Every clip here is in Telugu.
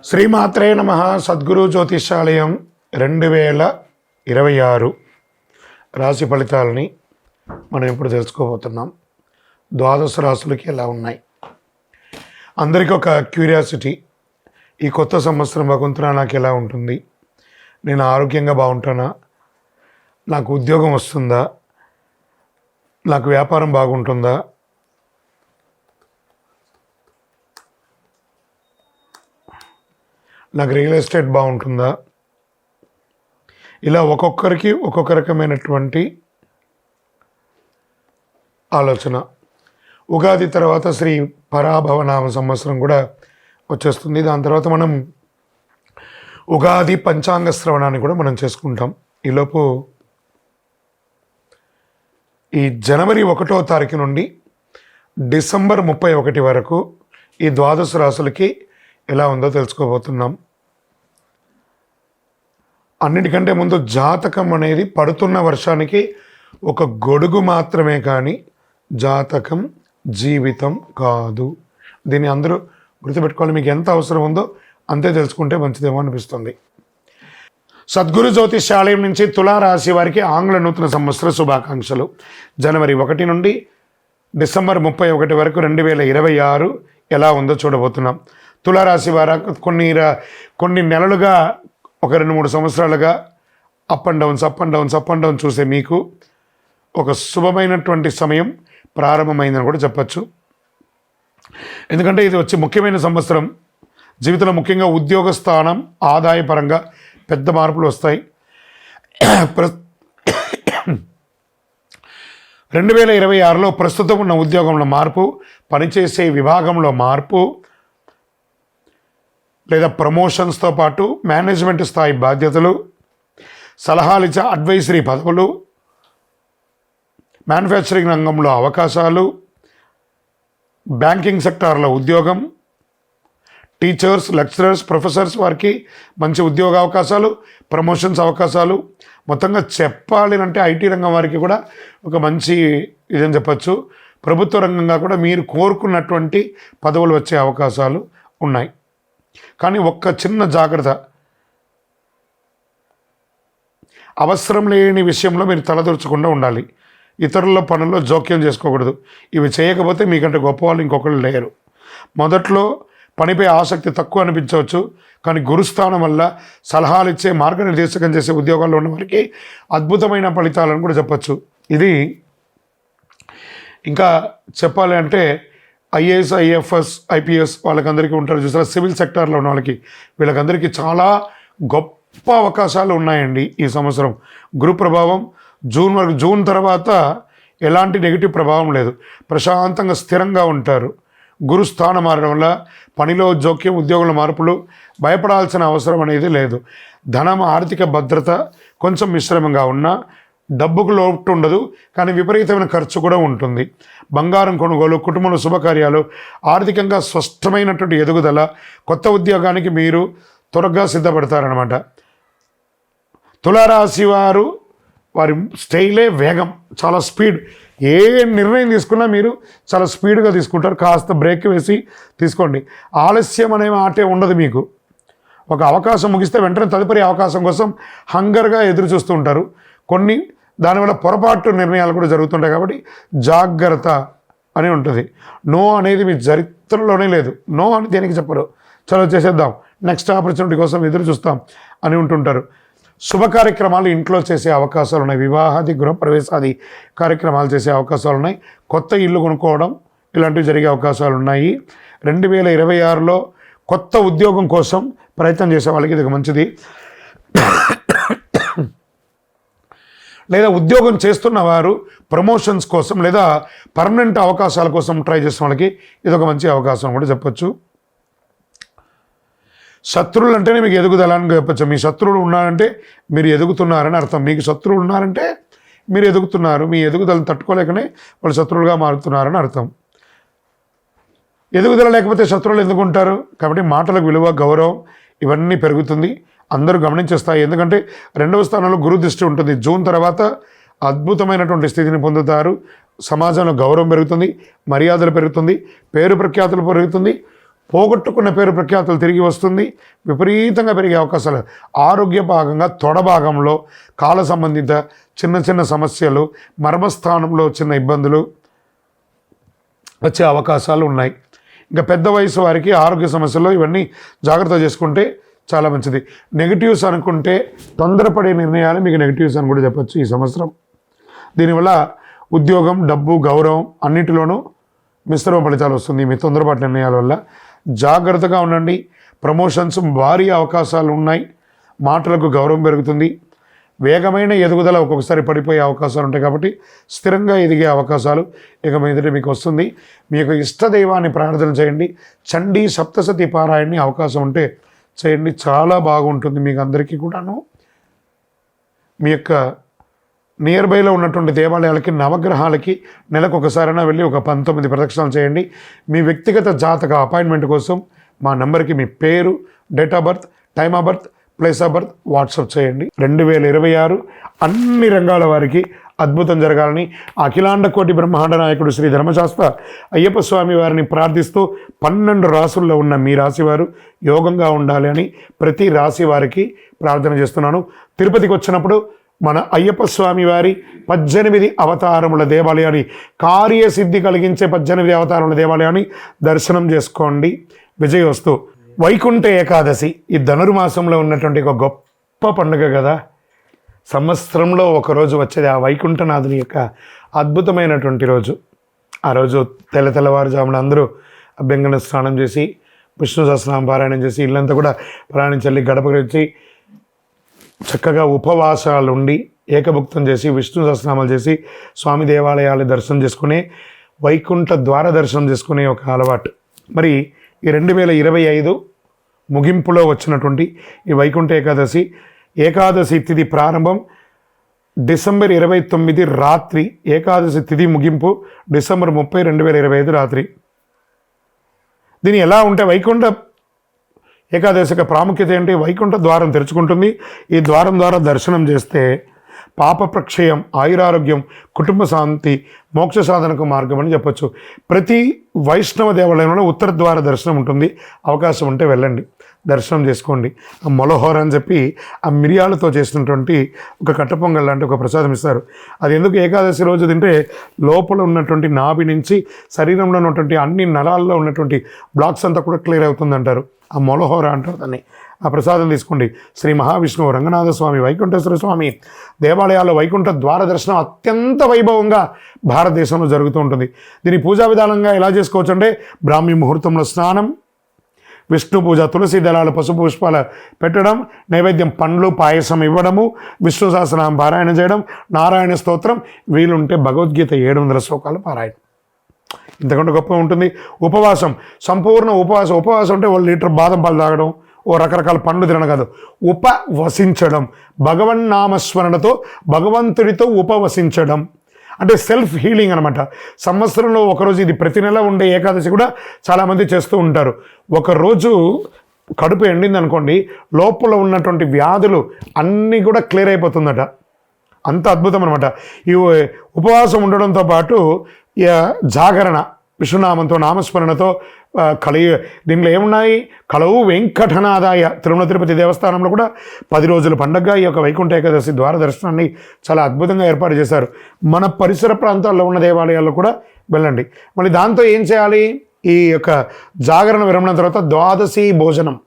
శ్రీమాత్రే నమః. సద్గురు జ్యోతిషాలయం 2026 రాశి ఫలితాలని మనం ఇప్పుడు తెలుసుకోబోతున్నాం. ద్వాదశ రాశులకి ఎలా ఉన్నాయి? అందరికీ ఒక క్యూరియాసిటీ, ఈ కొత్త సంవత్సరం భగవంతుడా నాకు ఎలా ఉంటుంది? నేను ఆరోగ్యంగా బాగుంటానా? నాకు ఉద్యోగం వస్తుందా? నాకు వ్యాపారం బాగుంటుందా? నాకు రియల్ ఎస్టేట్ బాగుంటుందా? ఇలా ఒక్కొక్కరికి ఒక్కొక్క రకమైనటువంటి ఆలోచన. ఉగాది తర్వాత శ్రీ పరాభవనామ సంవత్సరం కూడా వచ్చేస్తుంది. దాని తర్వాత మనం ఉగాది పంచాంగ శ్రవణాన్ని కూడా మనం చేసుకుంటాం. ఈలోపు ఈ జనవరి 1వ తారీఖు నుండి డిసెంబర్ 31 వరకు ఈ ద్వాదశ రాశులకి ఎలా ఉందో తెలుసుకోబోతున్నాం. అన్నిటికంటే ముందు జాతకం అనేది పడుతున్న వర్షానికి ఒక గొడుగు మాత్రమే, కానీ జాతకం జీవితం కాదు. దీన్ని అందరూ గుర్తుపెట్టుకోవాలి. మీకు ఎంత అవసరం ఉందో అంతే తెలుసుకుంటే మంచిదేమో అనిపిస్తుంది. సద్గురు జ్యోతిషాలయం నుంచి తులారాశి వారికి ఆంగ్ల నూతన సంవత్సర శుభాకాంక్షలు. జనవరి 1 నుండి డిసెంబర్ 31 వరకు 2026 ఎలా ఉందో చూడబోతున్నాం. తులారాశి వారు కొన్ని నెలలుగా, ఒక 2-3 సంవత్సరాలుగా అప్ అండ్ డౌన్స్ చూసే మీకు ఒక శుభమైనటువంటి సమయం ప్రారంభమైందని కూడా చెప్పచ్చు. ఎందుకంటే ఇది వచ్చి ముఖ్యమైన సంవత్సరం. జీవితంలో ముఖ్యంగా ఉద్యోగ స్థానం, ఆదాయపరంగా పెద్ద మార్పులు వస్తాయి. 2026లో ప్రస్తుతం ఉన్న ఉద్యోగంలో మార్పు, పనిచేసే విభాగంలో మార్పు లేదా ప్రమోషన్స్తో పాటు మేనేజ్మెంట్ స్థాయి బాధ్యతలు, సలహాలు ఇచ్చే అడ్వైజరీ పదవులు, మ్యానుఫ్యాక్చరింగ్ రంగంలో అవకాశాలు, బ్యాంకింగ్ సెక్టార్లో ఉద్యోగం, టీచర్స్, లెక్చరర్స్, ప్రొఫెసర్స్ వారికి మంచి ఉద్యోగ అవకాశాలు, ప్రమోషన్స్ అవకాశాలు. మొత్తంగా చెప్పాలి అంటే ఐటీ రంగం వారికి కూడా ఒక మంచి ఇదని చెప్పచ్చు. ప్రభుత్వ రంగంగా కూడా మీరు కోరుకున్నటువంటి పదవులు వచ్చే అవకాశాలు ఉన్నాయి. కానీ ఒక్క చిన్న జాగ్రత్త, అవసరం లేని విషయంలో మీరు తలదూర్చకుండా ఉండాలి. ఇతరుల పనుల్లో జోక్యం చేసుకోకూడదు. ఇవి చేయకపోతే మీకంటే గొప్పవాళ్ళు ఇంకొకళ్ళు లేరు. మొదట్లో పనిపై ఆసక్తి తక్కువ అనిపించవచ్చు, కానీ గురుస్థానం వల్ల సలహాలు ఇచ్చే, మార్గనిర్దేశకం చేసే ఉద్యోగాల్లో ఉన్న వారికి అద్భుతమైన ఫలితాలను కూడా చెప్పచ్చు. ఇది ఇంకా చెప్పాలి అంటే ఐఏఎస్, ఐఎఫ్ఎస్, ఐపీఎస్ వాళ్ళకందరికీ ఉంటారు చూసారా, సివిల్ సెక్టార్లో ఉన్న వాళ్ళకి, వీళ్ళకందరికీ చాలా గొప్ప అవకాశాలు ఉన్నాయండి ఈ సంవత్సరం. గురు ప్రభావం జూన్ తర్వాత ఎలాంటి నెగిటివ్ ప్రభావం లేదు. ప్రశాంతంగా స్థిరంగా ఉంటారు. గురు స్థానం మారడం వల్ల పనిలో జోక్యం, ఉద్యోగుల మార్పులు, భయపడాల్సిన అవసరం అనేది లేదు. ధనం, ఆర్థిక భద్రత కొంచెం మిశ్రమంగా ఉన్నా డబ్బుకు లోటు ఉండదు, కానీ విపరీతమైన ఖర్చు కూడా ఉంటుంది. బంగారం కొనుగోలు, కుటుంబంలో శుభకార్యాలు, ఆర్థికంగా స్పష్టమైనటువంటి ఎదుగుదల, కొత్త ఉద్యోగానికి మీరు త్వరగా సిద్ధపడతారనమాట. తులారాశి వారి స్టైలే వేగం, చాలా స్పీడ్. ఏ నిర్ణయం తీసుకున్నా మీరు చాలా స్పీడ్గా తీసుకుంటారు. కాస్త బ్రేక్ వేసి తీసుకోండి. ఆలస్యం అనే మాటే ఉండదు మీకు. ఒక అవకాశం ముగిస్తే వెంటనే తదుపరి అవకాశం కోసం హంగర్గా ఎదురు చూస్తూ ఉంటారు. కొన్ని దానివల్ల పొరపాటు నిర్ణయాలు కూడా జరుగుతుంటాయి. కాబట్టి జాగ్రత్త అని ఉంటుంది. నో అనేది మీ చరిత్రలోనే లేదు. నో అని దేనికి చెప్పరు. చలో చేసేద్దాం, నెక్స్ట్ ఆపర్చునిటీ కోసం ఎదురు చూస్తాం అని ఉంటుంటారు. శుభ కార్యక్రమాలు ఇంట్లో చేసే అవకాశాలు ఉన్నాయి. వివాహాది, గృహప్రవేశాది కార్యక్రమాలు చేసే అవకాశాలు ఉన్నాయి. కొత్త ఇల్లు కొనుక్కోవడం ఇలాంటివి జరిగే అవకాశాలు ఉన్నాయి. 2026లో కొత్త ఉద్యోగం కోసం ప్రయత్నం చేసే వాళ్ళకి ఇది మంచిది. లేదా ఉద్యోగం చేస్తున్న వారు ప్రమోషన్స్ కోసం లేదా పర్మనెంట్ అవకాశాల కోసం ట్రై చేసిన వాళ్ళకి ఇదొక మంచి అవకాశం కూడా చెప్పచ్చు. శత్రువులు అంటేనే మీకు ఎదుగుదల అని చెప్పచ్చు. మీ శత్రువులు ఉన్నారంటే మీరు ఎదుగుతున్నారని అర్థం. మీకు శత్రువులు ఉన్నారంటే మీరు ఎదుగుతున్నారు. మీ ఎదుగుదలను తట్టుకోలేకనే వాళ్ళు శత్రువులుగా మారుతున్నారని అర్థం. ఎదుగుదల లేకపోతే శత్రువులు ఎందుకు ఉంటారు? కాబట్టి మాటలకు విలువ, గౌరవం ఇవన్నీ పెరుగుతుంది. అందరూ గమనించేస్తాయి. ఎందుకంటే 2వ స్థానంలో గురు దృష్టి ఉంటుంది. జూన్ తర్వాత అద్భుతమైనటువంటి స్థితిని పొందుతారు. సమాజంలో గౌరవం పెరుగుతుంది, మర్యాదలు పెరుగుతుంది, పేరు ప్రఖ్యాతులు పెరుగుతుంది, పోగొట్టుకున్న పేరు ప్రఖ్యాతులు తిరిగి వస్తుంది, విపరీతంగా పెరిగే అవకాశాలు. ఆరోగ్య భాగంగా తొడ భాగంలో కాల సంబంధిత చిన్న చిన్న సమస్యలు, మర్మస్థానంలో చిన్న ఇబ్బందులు వచ్చే అవకాశాలు ఉన్నాయి. ఇంకా పెద్ద వయసు వారికి ఆరోగ్య సమస్యలు ఇవన్నీ జాగ్రత్త చేసుకుంటే చాలా మంచిది. నెగిటివ్స్ అనుకుంటే తొందరపడే నిర్ణయాలు మీకు నెగిటివ్స్ అని కూడా చెప్పచ్చు ఈ సంవత్సరం. దీనివల్ల ఉద్యోగం, డబ్బు, గౌరవం అన్నిటిలోనూ మిశ్రమ ఫలితాలు వస్తుంది మీ తొందరపాటు నిర్ణయాల వల్ల. జాగ్రత్తగా ఉండండి. ప్రమోషన్స్ భారీ అవకాశాలు ఉన్నాయి. మాటలకు గౌరవం పెరుగుతుంది. వేగమైన ఎదుగుదల ఒక్కొక్కసారి పడిపోయే అవకాశాలు ఉంటాయి కాబట్టి స్థిరంగా ఎదిగే అవకాశాలు ఇక మీదట మీకు వస్తుంది. మీ యొక్క ఇష్టదైవాన్ని ప్రార్థన చేయండి. చండీ సప్తసతి పారాయణని అవకాశం ఉంటే చేయండి, చాలా బాగుంటుంది మీకు అందరికీ కూడాను. మీ యొక్క నియర్ బైలో ఉన్నటువంటి దేవాలయాలకి, నవగ్రహాలకి నెలకు ఒకసారైనా వెళ్ళి ఒక 19 ప్రదక్షిణాలు చేయండి. మీ వ్యక్తిగత జాతక అపాయింట్మెంట్ కోసం మా నెంబర్కి మీ పేరు, date of birth, time of birth, place of birth WhatsApp చేయండి. 2026 అన్ని రంగాల వారికి అద్భుతం జరగాలని అఖిలాండ కోటి బ్రహ్మాండ నాయకుడు శ్రీ ధర్మశాస్త్ర అయ్యప్ప స్వామి వారిని ప్రార్థిస్తూ 12 రాసుల్లో ఉన్న మీ రాశివారు యోగంగా ఉండాలి అని ప్రతి రాశి వారికి ప్రార్థన చేస్తున్నాను. తిరుపతికి వచ్చినప్పుడు మన అయ్యప్ప స్వామి వారి 18 అవతారముల దేవాలయాన్ని, కార్యసిద్ధి కలిగించే 18 అవతారముల దేవాలయాన్ని దర్శనం చేసుకోండి. విజయోస్తు. వైకుంఠ ఏకాదశి ఈ ధనుర్మాసంలో ఉన్నటువంటి ఒక గొప్ప పండుగ కదా. సంవత్సరంలో ఒకరోజు వచ్చేది ఆ వైకుంఠనాథుని యొక్క అద్భుతమైనటువంటి రోజు. ఆ రోజు తెల్లవారుజామున అందరూ అభ్యంగన స్నానం చేసి విష్ణు సహస్రనామ పారాయణం చేసి ఇల్లంతా కూడా పారాయణించాలి. గడపకి వచ్చి చక్కగా ఉపవాసాలుండి ఏకభుక్తం చేసి విష్ణు సహస్రనామాలు చేసి స్వామి దేవాలయాలు దర్శనం చేసుకునే, వైకుంఠ ద్వార దర్శనం చేసుకునే ఒక అలవాటు. మరి ఈ 2025 ముగింపులో వచ్చినటువంటి ఈ వైకుంఠ ఏకాదశి తిథి ప్రారంభం డిసెంబర్ 29 రాత్రి, ఏకాదశి తిథి ముగింపు డిసెంబర్ 30, 2025 రాత్రి. దీని ఎలా ఉంటే వైకుంఠ ఏకాదశి యొక్క ప్రాముఖ్యత ఏంటి? వైకుంఠ ద్వారం తెరుచుకుంటుంది. ఈ ద్వారం ద్వారా దర్శనం చేస్తే పాప ప్రక్షయం, ఆయురారోగ్యం, కుటుంబ శాంతి, మోక్ష సాధనకు మార్గం అని చెప్పొచ్చు. ప్రతి వైష్ణవ దేవాలయంలో ఉత్తర ద్వార దర్శనం ఉంటుంది. అవకాశం ఉంటే వెళ్ళండి, దర్శనం చేసుకోండి. ఆ మొలహోర అని చెప్పి ఆ మిరియాలతో చేసినటువంటి ఒక కట్టపొంగల్ లాంటి ఒక ప్రసాదం ఇస్తారు. అది ఎందుకు ఏకాదశి రోజు తింటే లోపల ఉన్నటువంటి నాభి నుంచి శరీరంలో ఉన్నటువంటి అన్ని నరాల్లో ఉన్నటువంటి బ్లాక్స్ అంతా కూడా క్లియర్ అవుతుందంటారు. ఆ మొలహోర అంటారు దాన్ని. ఆ ప్రసాదం తీసుకోండి. శ్రీ మహావిష్ణువు, రంగనాథ స్వామి, వైకుంఠేశ్వర స్వామి దేవాలయాల్లో వైకుంఠ ద్వార దర్శనం అత్యంత వైభవంగా భారతదేశంలో జరుగుతూ ఉంటుంది. దీని పూజా విధానంగా ఎలా చేసుకోవచ్చు అంటే బ్రాహ్మీ ముహూర్తంలో స్నానం, విష్ణు పూజ, తులసి దళాలు, పసుపు పుష్పాలు పెట్టడం, నైవేద్యం పండ్లు, పాయసం ఇవ్వడము, విష్ణు సహస్రనామం పారాయణ చేయడం, నారాయణ స్తోత్రం, వీలుంటే భగవద్గీత 700 శ్లోకాలు పారాయణం. ఇంతకంటే గొప్ప ఉంటుంది. ఉపవాసం, సంపూర్ణ ఉపవాసం అంటే 1 లీటర్ బాదం పాలు తాగడం, రకరకాల పండ్లు తినడం కాదు, ఉపవసించడం. భగవన్నామస్మరణతో భగవంతుడితో ఉపవసించడం అంటే సెల్ఫ్ హీలింగ్ అనమాట. సంవత్సరంలో ఒకరోజు, ఇది ప్రతి నెల ఉండే ఏకాదశి కూడా చాలామంది చేస్తూ ఉంటారు. ఒకరోజు కడుపు ఎండింది అనుకోండి, లోపల ఉన్నటువంటి వ్యాధులు అన్నీ కూడా క్లియర్ అయిపోతుందట. అంత అద్భుతం అనమాట. ఈ ఉపవాసం ఉండడంతో పాటు జాగరణ, విష్ణునామంతో, నామస్మరణతో దీంట్లో ఏమున్నాయి? కలవు వెంకటనాదాయ. తిరుమల తిరుపతి దేవస్థానంలో కూడా 10 రోజుల పండుగగా ఈ యొక్క వైకుంఠ ఏకాదశి ద్వార దర్శనాన్ని చాలా అద్భుతంగా ఏర్పాటు చేశారు. మన పరిసర ప్రాంతాల్లో ఉన్న దేవాలయాల్లో కూడా వెళ్ళండి. మళ్ళీ దాంతో ఏం చేయాలి? ఈ యొక్క జాగరణ విరమణ తర్వాత ద్వాదశి భోజనం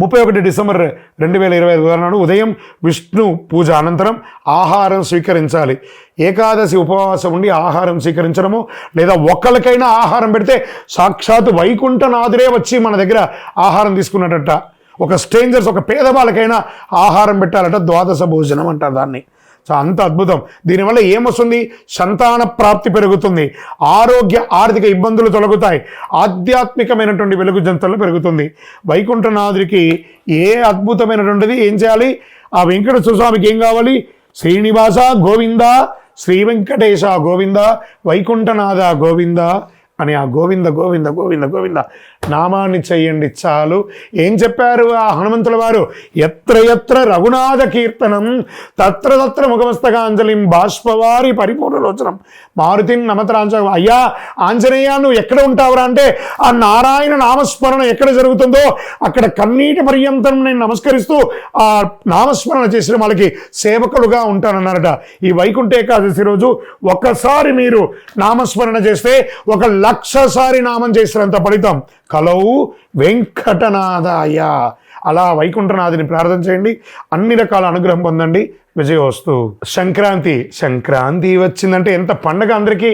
31 డిసెంబర్ 2025 నాడు ఉదయం విష్ణు పూజ అనంతరం ఆహారం స్వీకరించాలి. ఏకాదశి ఉపవాసం ఉండి ఆహారం స్వీకరించడము, లేదా ఒక్కరికైనా ఆహారం పెడితే సాక్షాత్ వైకుంఠనాథుడే వచ్చి మన దగ్గర ఆహారం తీసుకున్నట్ట. ఒక స్ట్రేంజర్స్, ఒక పేదవాళ్ళకైనా ఆహారం పెట్టాలట. ద్వాదశ భోజనం అంటారు దాన్ని. సో అంత అద్భుతం. దీనివల్ల ఏమొస్తుంది? సంతాన ప్రాప్తి పెరుగుతుంది, ఆరోగ్య ఆర్థిక ఇబ్బందులు తొలగుతాయి, ఆధ్యాత్మికమైనటువంటి వెలుగు జంతువులు పెరుగుతుంది. వైకుంఠనాథుడికి ఏ అద్భుతమైనటువంటిది ఏం చేయాలి? ఆ వెంకటేశ్వర స్వామికి ఏం కావాలి? శ్రీనివాస గోవింద, శ్రీ వెంకటేశ గోవింద, వైకుంఠనాథ గోవింద అని ఆ గోవింద గోవింద గోవింద గోవింద నామాన్ని చెయ్యండి చాలు. ఏం చెప్పారు ఆ హనుమంతుల వారు? ఎత్ర ఎత్ర రఘునాథ కీర్తనం తత్ర తత్ర ముఖమస్తకాంజలిం బాష్పవారి పరిపూర్ణలోచనం మారుతిని నమతరాంజ. అయ్యా ఆంజనేయ, నువ్వు ఎక్కడ ఉంటావురా అంటే ఆ నారాయణ నామస్మరణ ఎక్కడ జరుగుతుందో అక్కడ కన్నీటి పర్యంతం నేను నమస్కరిస్తూ ఆ నామస్మరణ చేసిన వాళ్ళకి సేవకులుగా ఉంటానన్నారట. ఈ వైకుంఠ ఏకాదశి రోజు ఒక్కసారి మీరు నామస్మరణ చేస్తే 1,00,000 సారి నామం చేసినంత ఫలితం. కలవు వెంకటనాథాయ. అలా వైకుంఠనాథుని ప్రార్థన చేయండి, అన్ని రకాల అనుగ్రహం పొందండి. విజయోస్తు. సంక్రాంతి వచ్చిందంటే ఎంత పండగ అందరికీ.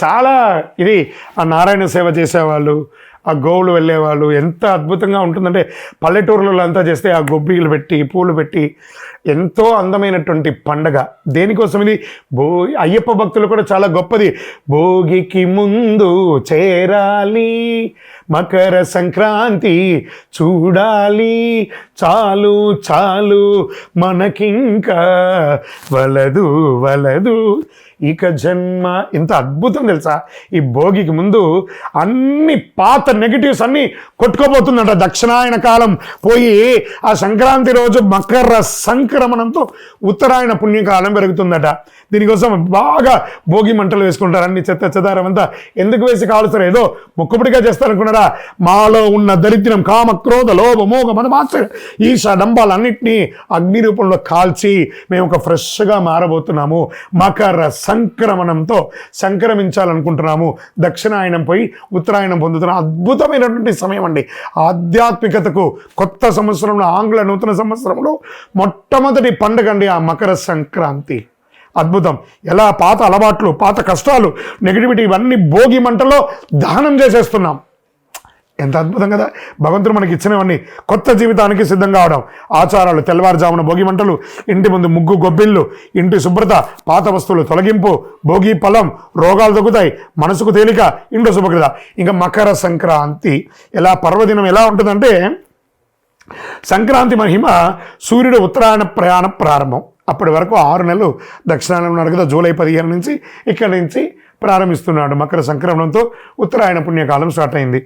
చాలా ఇది ఆ నారాయణ సేవ చేసేవాళ్ళు, ఆ గోవులు వెళ్ళేవాళ్ళు ఎంత అద్భుతంగా ఉంటుందంటే పల్లెటూరులలో అంతా చేస్తే ఆ గొబ్బిలు పెట్టి పూలు పెట్టి ఎంతో అందమైనటువంటి పండగ. దేనికోసం ఇది? అయ్యప్ప భక్తులు కూడా చాలా గొప్పది. భోగికి ముందు చేరాలి, మకర సంక్రాంతి చూడాలి, చాలు చాలు మనకింకా వలదు వలదు ఇక జన్మ. ఇంత అద్భుతం తెలుసా? ఈ భోగికి ముందు అన్ని పాత నెగిటివ్స్ అన్నీ కొట్టుకోబోతుందట. దక్షిణాయన కాలం పోయి ఆ సంక్రాంతి రోజు మకర సంక్రమణంతో ఉత్తరాయణ పుణ్యకాలం పెరుగుతుందట. దీనికోసం బాగా భోగి మంటలు వేసుకుంటారు. అన్ని చెత్త చెదారం అంతా ఎందుకు వేసి కాలుస్తారు? ఏదో మొక్కుబడిగా చేస్తారనుకున్నారా? మాలో ఉన్న దరిద్రం, కామ క్రోధ లోభ మోగ మదమాత్సర్య ఈశ డంబాలన్నింటినీ అగ్ని రూపంలో కాల్చి మేము ఒక ఫ్రెష్గా మారబోతున్నాము. మకర సంక్రమణంతో సంక్రమించాలనుకుంటున్నాము. దక్షిణాయనం పోయి ఉత్తరాయణం పొందుతున్న అద్భుతమైనటువంటి సమయం అండి. ఆధ్యాత్మికతకు కొత్త సంవత్సరంలో, ఆంగ్ల నూతన సంవత్సరంలో మొట్టమొదటి పండుగ అండి ఆ మకర సంక్రాంతి. అద్భుతం. ఎలా పాత అలవాట్లు, పాత కష్టాలు, నెగిటివిటీ ఇవన్నీ భోగి మంటలో దహనం చేసేస్తున్నాం. ఎంత అద్భుతం కదా! భగవంతుడు మనకి ఇచ్చినవన్నీ కొత్త జీవితానికి సిద్ధం కావడం. ఆచారాలు, తెల్లవారుజామున భోగి మంటలు, ఇంటి ముందు ముగ్గు గొబ్బిళ్ళు, ఇంటి శుభ్రత, పాత వస్తువులు తొలగింపు, భోగి ఫలం, రోగాలు తగ్గుతాయి, మనసుకు తేలిక, ఇంట్లో శుభ్రత. ఇంకా మకర సంక్రాంతి ఎలా పర్వదినం ఎలా ఉంటుందంటే, సంక్రాంతి మహిమ సూర్యుడు ఉత్తరాయణ ప్రయాణ ప్రారంభం. అప్పటి వరకు 6 నెలలు దక్షిణాయనం ఉన్నాడు కదా. జూలై 15 నుంచి ఇక్కడి నుంచి ప్రారంభిస్తున్నాడు. మకర సంక్రమణంతో ఉత్తరాయణ పుణ్యకాలం స్టార్ట్ అయింది.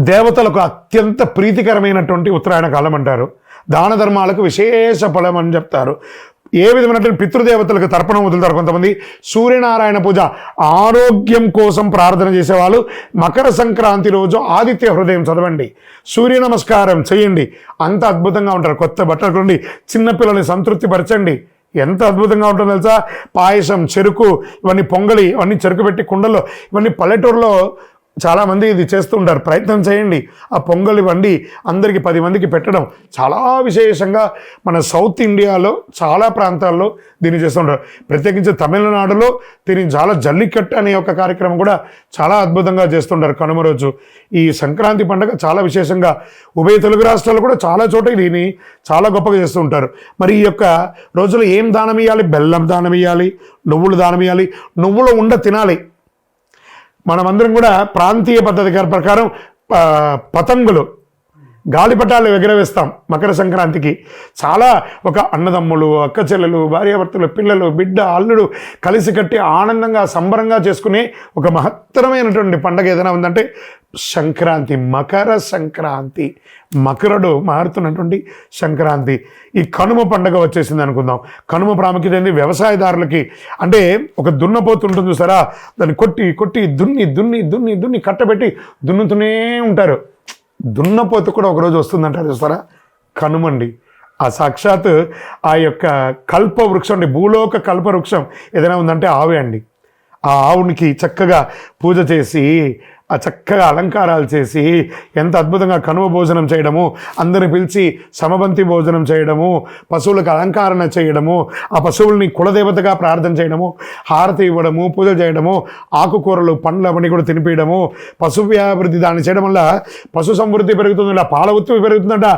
దేవతలకు అత్యంత ప్రీతికరమైనటువంటి ఉత్తరాయణ కాలం అంటారు. దాన ధర్మాలకు విశేష ఫలం అని చెప్తారు. ఏ విధమైనటువంటి పితృదేవతలకు తర్పణం వదులుతారు కొంతమంది. సూర్యనారాయణ పూజ, ఆరోగ్యం కోసం ప్రార్థన చేసేవాళ్ళు మకర సంక్రాంతి రోజు ఆదిత్య హృదయం చదవండి, సూర్య నమస్కారం చేయండి. అంత అద్భుతంగా ఉంటారు. కొత్త బట్టలు కొండి, చిన్నపిల్లల్ని సంతృప్తి పరచండి. ఎంత అద్భుతంగా ఉంటుందో తెలుసా? పాయసం, చెరుకు, ఇవన్నీ పొంగలి, ఇవన్నీ చెరుకు పెట్టి కుండల్లో, ఇవన్నీ పల్లెటూరులో చాలామంది ఇది చేస్తూ ఉంటారు. ప్రయత్నం చేయండి. ఆ పొంగలి వండి అందరికీ 10 మందికి పెట్టడం చాలా విశేషంగా మన సౌత్ ఇండియాలో చాలా ప్రాంతాల్లో దీన్ని చేస్తుంటారు. ప్రత్యేకించి తమిళనాడులో దీన్ని చాలా జల్లికట్టు అనే ఒక కార్యక్రమం కూడా చాలా అద్భుతంగా చేస్తుంటారు కనుమ రోజు. ఈ సంక్రాంతి పండుగ చాలా విశేషంగా ఉభయ తెలుగు రాష్ట్రాలు కూడా చాలా చోట దీన్ని చాలా గొప్పగా చేస్తూ ఉంటారు. మరి ఈ యొక్క రోజులో ఏం దానం ఇవ్వాలి? బెల్లం దానం ఇవ్వాలి, నువ్వులు దానం ఇవ్వాలి, నువ్వుల ఉండ తినాలి. మనమందరం కూడా ప్రాంతీయ పద్ధతి ప్రకారం పతంగులు, గాలిపటాలు ఎగరవేస్తాం మకర సంక్రాంతికి. చాలా ఒక అన్నదమ్ములు, అక్క చెల్లెలు, భార్యాభర్తలు, పిల్లలు, బిడ్డ, అల్లుడు కలిసి కట్టి ఆనందంగా సంబరంగా చేసుకునే ఒక మహత్తరమైనటువంటి పండుగ ఏదైనా ఉందంటే సంక్రాంతి. మకర సంక్రాంతి, మకరుడు మారుతున్నటువంటి సంక్రాంతి. ఈ కనుమ పండుగ వచ్చేసింది అనుకుందాం. కనుమ ప్రాముఖ్యత ఏంది? వ్యవసాయదారులకి. అంటే ఒక దున్నపోతు ఉంటుంది చూసారా, దాన్ని కొట్టి కొట్టి దున్ని దున్ని దున్ని దున్ని కట్టబెట్టి దున్నుతూనే ఉంటారు. దున్నపోతు కూడా ఒకరోజు వస్తుందంటారు చూస్తారా, కనుమండి. ఆ సాక్షాత్ ఆ యొక్క కల్ప వృక్షం అండి, భూలోక కల్ప వృక్షం ఏదైనా ఉందంటే ఆవే అండి. ఆ ఆవునికి చక్కగా పూజ చేసి, ఆ చక్కగా అలంకారాలు చేసి, ఎంత అద్భుతంగా కనుమ భోజనం చేయడము, అందరిని పిలిచి సమబంతి భోజనం చేయడము, పశువులకు అలంకరణ చేయడము, ఆ పశువుల్ని కులదేవతగా ప్రార్థన చేయడము, హారతి ఇవ్వడము, పూజ చేయడము, ఆకుకూరలు పండ్లు అవన్నీ కూడా తినిపించడము, పశు వ్యాభివృద్ధి దాన్ని చేయడం వల్ల పశు సమృద్ధి పెరుగుతుందట, పాల ఉత్పత్తి పెరుగుతుందట,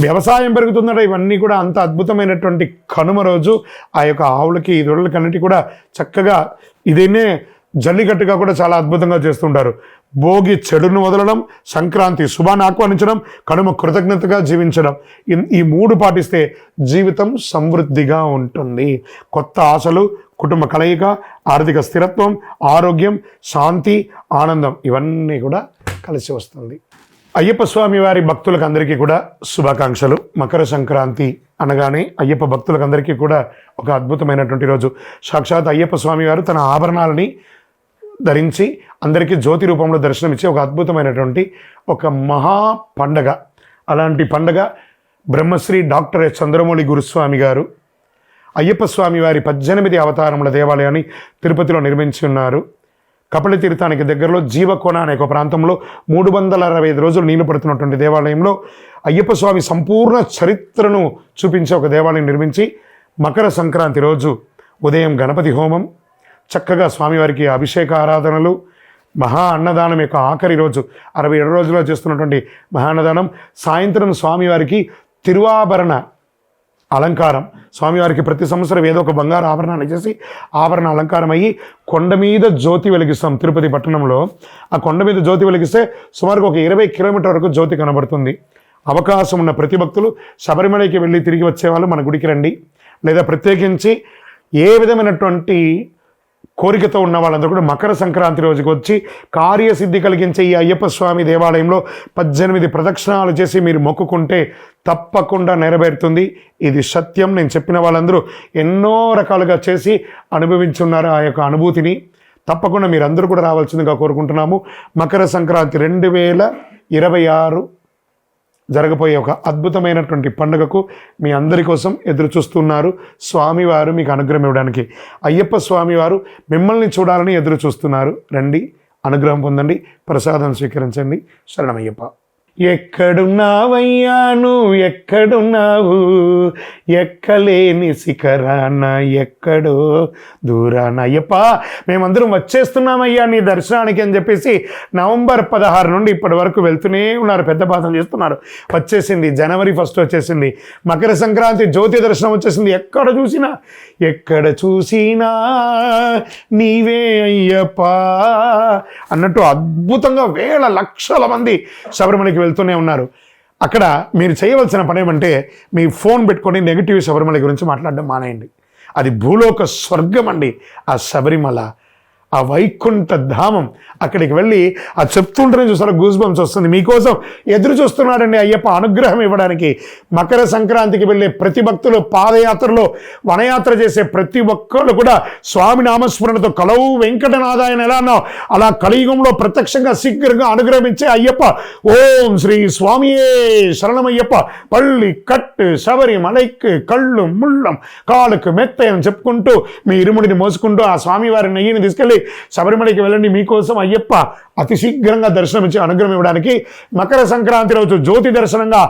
వ్యవసాయం పెరుగుతుందట. ఇవన్నీ కూడా అంత అద్భుతమైనటువంటి కనుమ రోజు ఆ యొక్క ఆవులకి, దొడలకన్నిటి కూడా చక్కగా ఇదేనే జల్లికట్టుగా కూడా చాలా అద్భుతంగా చేస్తుంటారు. భోగి చెడును వదలడం, సంక్రాంతి శుభాన్ని ఆహ్వానించడం, కనుమ కృతజ్ఞతగా జీవించడం, ఈ 3 పాటిస్తే జీవితం సమృద్ధిగా ఉంటుంది. కొత్త ఆశలు, కుటుంబ కలయిక, ఆర్థిక స్థిరత్వం, ఆరోగ్యం, శాంతి, ఆనందం ఇవన్నీ కూడా కలిసి వస్తుంది. అయ్యప్ప స్వామి వారి భక్తులకు అందరికీ కూడా శుభాకాంక్షలు. మకర సంక్రాంతి అనగానే అయ్యప్ప భక్తులకు అందరికీ కూడా ఒక అద్భుతమైనటువంటి రోజు. సాక్షాత్ అయ్యప్ప స్వామి వారు తన ఆభరణాలని ధరించి అందరికీ జ్యోతి రూపంలో దర్శనమిచ్చే ఒక అద్భుతమైనటువంటి ఒక మహా పండగ. అలాంటి పండగ బ్రహ్మశ్రీ డాక్టర్ ఎస్ చంద్రమౌళి గురుస్వామి గారు అయ్యప్ప స్వామి వారి 18 అవతారముల దేవాలయాన్ని తిరుపతిలో నిర్మించి ఉన్నారు. కపిల తీర్థానికి దగ్గరలో జీవకోన అనే ఒక ప్రాంతంలో 365 రోజులు నీళ్లు పడుతున్నటువంటి దేవాలయంలో అయ్యప్ప స్వామి సంపూర్ణ చరిత్రను చూపించే ఒక దేవాలయం నిర్మించి మకర సంక్రాంతి రోజు ఉదయం గణపతి హోమం, చక్కగా స్వామివారికి అభిషేక ఆరాధనలు, మహా అన్నదానం యొక్క ఆఖరి రోజు 67 రోజుల్లో చేస్తున్నటువంటి మహా అన్నదానం, సాయంత్రం స్వామివారికి తిరువాభరణ అలంకారం. స్వామివారికి ప్రతి సంవత్సరం ఏదో ఒక బంగారు ఆభరణాన్ని చేసి ఆభరణ అలంకారం అయ్యి కొండ మీద జ్యోతి వెలిగిస్తాం. తిరుపతి పట్టణంలో ఆ కొండ మీద జ్యోతి వెలిగిస్తే సుమారుగా ఒక 20 కిలోమీటర్ వరకు జ్యోతి కనబడుతుంది. అవకాశం ఉన్న ప్రతి భక్తులు శబరిమలకి వెళ్ళి తిరిగి వచ్చేవాళ్ళు మన గుడికి రండి. లేదా ప్రత్యేకించి ఏ విధమైనటువంటి కోరికతో ఉన్న వాళ్ళందరూ కూడా మకర సంక్రాంతి రోజుకి వచ్చి కార్యసిద్ధి కలిగించే ఈ అయ్యప్ప స్వామి దేవాలయంలో 18 ప్రదక్షిణాలు చేసి మీరు మొక్కుకుంటే తప్పకుండా నెరవేరుతుంది. ఇది సత్యం. నేను చెప్పిన వాళ్ళందరూ ఎన్నో రకాలుగా చేసి అనుభవించున్నారు ఆ యొక్క అనుభూతిని. తప్పకుండా మీరందరూ కూడా రావాల్సిందిగా కోరుకుంటున్నాము. మకర సంక్రాంతి 2026 జరగబోయే ఒక అద్భుతమైనటువంటి పండుగకు మీ అందరి కోసం ఎదురు చూస్తున్నారు. స్వామివారు మీకు అనుగ్రహం ఇవ్వడానికి, అయ్యప్ప స్వామివారు మిమ్మల్ని చూడాలని ఎదురు చూస్తున్నారు. రండి, అనుగ్రహం పొందండి, ప్రసాదం స్వీకరించండి. శరణమయ్యప్ప. ఎక్కడున్నావయ్యా నువ్వు ఎక్కడున్నావు, ఎక్కలేని శిఖరాన ఎక్కడో దూరాన. అయ్యప్ప మేమందరం వచ్చేస్తున్నామయ్యా నీ దర్శనానికి అని చెప్పేసి నవంబర్ 16 నుండి ఇప్పటి వరకు వెళ్తూనే ఉన్నారు. పెద్ద బాధ చేస్తున్నారు. వచ్చేసింది జనవరి 1 వచ్చేసింది. మకర సంక్రాంతి జ్యోతి దర్శనం వచ్చేసింది. ఎక్కడ చూసినా నీవే అయ్యప్ప అన్నట్టు అద్భుతంగా వేల లక్షల మంది శబరిమలకి వెళ్తూనే ఉన్నారు. అక్కడ మీరు చేయవలసిన పని ఏమంటే మీ ఫోన్ పెట్టుకొని నెగిటివ్ శబరిమల గురించి మాట్లాడడం మానేయండి. అది భూలోక స్వర్గం అండి ఆ శబరిమల, ఆ వైకుంఠ ధామం. అక్కడికి వెళ్ళి ఆ చెప్తుంటేనే చూసారా గూస్ బంప్స్ వస్తుంది. మీకోసం ఎదురు చూస్తున్నాడండి అయ్యప్ప అనుగ్రహం ఇవ్వడానికి. మకర సంక్రాంతికి వెళ్ళే ప్రతి భక్తులు, పాదయాత్రలో వనయాత్ర చేసే ప్రతి ఒక్కళ్ళు కూడా స్వామి నామస్మరణతో కలవు వెంకటనాథాయన ఎలా అన్నావు అలా కలియుగంలో ప్రత్యక్షంగా శీఘ్రంగా అనుగ్రహించే అయ్యప్ప. ఓం శ్రీ స్వామియే శరణమయ్యప్ప. పళ్ళి కట్టు శబరిమలైకి కళ్ళు ముళ్ళం కాళ్ళకు మెత్త అని చెప్పుకుంటూ మీ ఇరుముడిని మోసుకుంటూ ఆ స్వామివారి నెయ్యిని తీసుకెళ్ళి శబరిమలకి వెళ్ళండి. మీకోసం అయ్యప్ప అతి శీఘ్రంగా దర్శనం ఇచ్చి అనుగ్రహం ఇవ్వడానికి మకర సంక్రాంతి రోజు జ్యోతి దర్శనంగా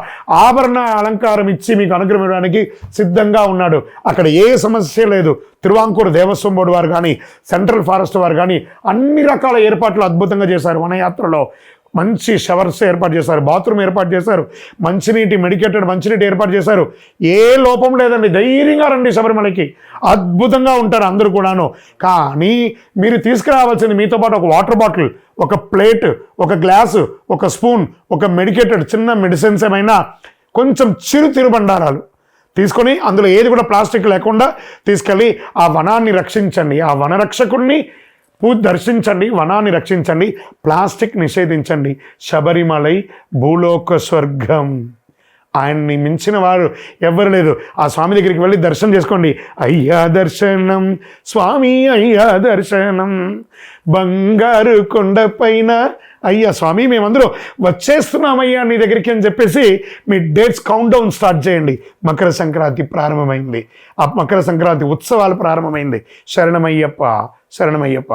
ఆభరణ అలంకారం ఇచ్చి మీకు అనుగ్రహం ఇవ్వడానికి సిద్ధంగా ఉన్నాడు. అక్కడ ఏ సమస్య లేదు. తిరువాంకూరు దేవస్వం బోర్డు వారు కానీ, సెంట్రల్ ఫారెస్ట్ వారు కానీ అన్ని రకాల ఏర్పాట్లు అద్భుతంగా చేశారు. వనయాత్రలో మంచి షవర్స్ ఏర్పాటు చేశారు, బాత్రూమ్ ఏర్పాటు చేశారు, మంచినీటి మెడికేటెడ్ మంచినీటి ఏర్పాటు చేశారు. ఏ లోపం లేదండి. ధైర్యంగా రండి శబరిమలకి. అద్భుతంగా ఉంటారు అందరూ కూడాను. కానీ మీరు తీసుకురావాల్సింది మీతో పాటు ఒక వాటర్ బాటిల్, ఒక ప్లేట్, ఒక గ్లాసు, ఒక స్పూన్, ఒక మెడికేటెడ్ చిన్న మెడిసిన్స్ ఏమైనా, కొంచెం చిరు తిరుబండారాలు తీసుకొని అందులో ఏది కూడా ప్లాస్టిక్ లేకుండా తీసుకెళ్ళి ఆ వనాన్ని రక్షించండి. ఆ వనరక్షకుడిని దర్శించండి, వనాన్ని రక్షించండి, ప్లాస్టిక్ నిషేధించండి. శబరిమలై భూలోక స్వర్గం. ఆయన్ని మించిన వారు ఎవ్వరు లేదు. ఆ స్వామి దగ్గరికి వెళ్ళి దర్శనం చేసుకోండి. అయ్యా దర్శనం స్వామి, అయ్యా దర్శనం బంగారు కొండపైన. అయ్యా స్వామి మేమందరూ వచ్చేస్తున్నామయ్యా నీ దగ్గరికి అని చెప్పేసి మీ డేట్స్ కౌంట్ డౌన్ స్టార్ట్ చేయండి. మకర సంక్రాంతి ప్రారంభమైంది. ఆ మకర సంక్రాంతి ఉత్సవాలు ప్రారంభమైంది. శరణమయ్యప్ప, శరణమయ్యప్ప.